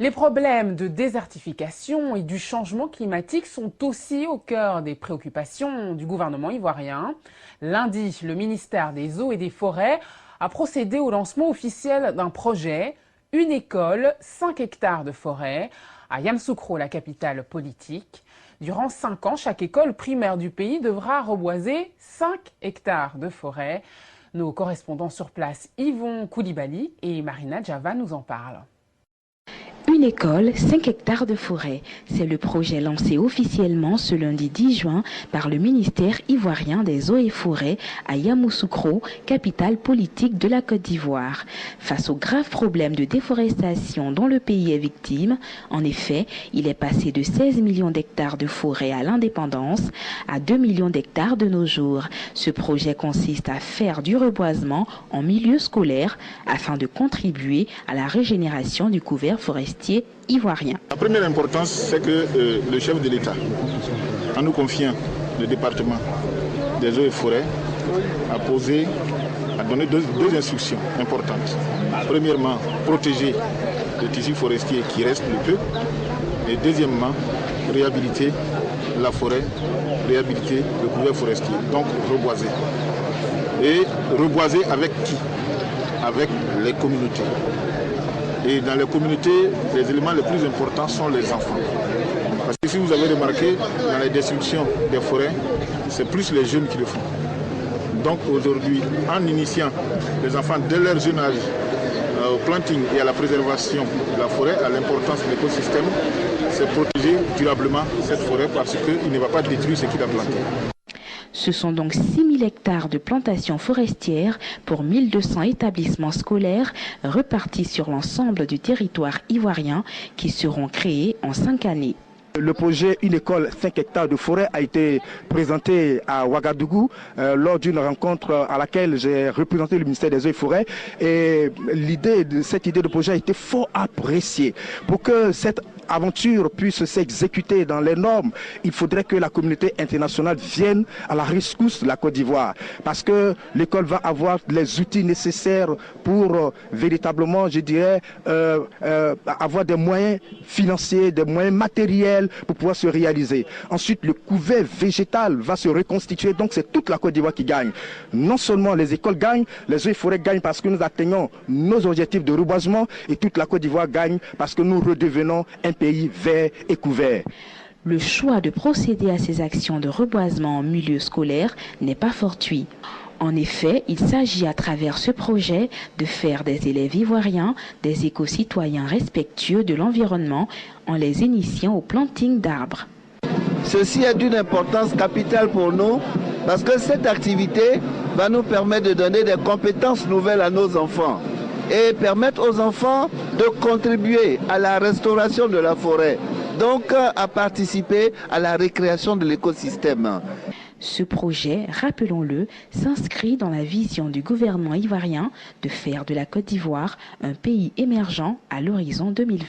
Les problèmes de désertification et du changement climatique sont aussi au cœur des préoccupations du gouvernement ivoirien. Lundi, le ministère des Eaux et des Forêts a procédé au lancement officiel d'un projet, une école, 5 hectares de forêt, à Yamoussoukro, la capitale politique. Durant 5 ans, chaque école primaire du pays devra reboiser 5 hectares de forêt. Nos correspondants sur place, Yvon Koulibaly et Marina Djava, nous en parlent. Une école, 5 hectares de forêt. C'est le projet lancé officiellement ce lundi 10 juin par le ministère ivoirien des Eaux et Forêts à Yamoussoukro, capitale politique de la Côte d'Ivoire. Face aux graves problèmes de déforestation dont le pays est victime, en effet, il est passé de 16 millions d'hectares de forêt à l'indépendance à 2 millions d'hectares de nos jours. Ce projet consiste à faire du reboisement en milieu scolaire afin de contribuer à la régénération du couvert forestier ivoirien. La première importance, c'est que le chef de l'État, en nous confiant le département des eaux et forêts, a donné deux instructions importantes. Premièrement, protéger le tissu forestier qui reste le peu. Et deuxièmement, réhabiliter la forêt, réhabiliter le couvert forestier, donc reboiser. Et reboiser avec qui? Avec les communautés. Et dans les communautés, les éléments les plus importants sont les enfants. Parce que si vous avez remarqué, dans les destructions des forêts, c'est plus les jeunes qui le font. Donc aujourd'hui, en initiant les enfants dès leur jeune âge au planting et à la préservation de la forêt, à l'importance de l'écosystème, c'est protéger durablement cette forêt parce qu'il ne va pas détruire ce qu'il a planté. Ce sont donc 6 000 hectares de plantations forestières pour 1200 établissements scolaires repartis sur l'ensemble du territoire ivoirien qui seront créés en 5 années. Le projet Une école 5 hectares de forêt a été présenté à Ouagadougou lors d'une rencontre à laquelle j'ai représenté le ministère des Eaux et Forêts. Et cette idée de projet a été fort appréciée. Pour que cette aventure puisse s'exécuter dans les normes, il faudrait que la communauté internationale vienne à la rescousse de la Côte d'Ivoire. Parce que l'école va avoir les outils nécessaires pour véritablement, je dirais, avoir des moyens financiers, des moyens matériels pour pouvoir se réaliser. Ensuite, le couvert végétal va se reconstituer, donc c'est toute la Côte d'Ivoire qui gagne. Non seulement les écoles gagnent, les eaux et forêts gagnent parce que nous atteignons nos objectifs de reboisement et toute la Côte d'Ivoire gagne parce que nous redevenons un pays vert et couvert. Le choix de procéder à ces actions de reboisement en milieu scolaire n'est pas fortuit. En effet, il s'agit à travers ce projet de faire des élèves ivoiriens des éco-citoyens respectueux de l'environnement en les initiant au planting d'arbres. Ceci est d'une importance capitale pour nous parce que cette activité va nous permettre de donner des compétences nouvelles à nos enfants et permettre aux enfants de contribuer à la restauration de la forêt, donc à participer à la récréation de l'écosystème. Ce projet, rappelons-le, s'inscrit dans la vision du gouvernement ivoirien de faire de la Côte d'Ivoire un pays émergent à l'horizon 2020.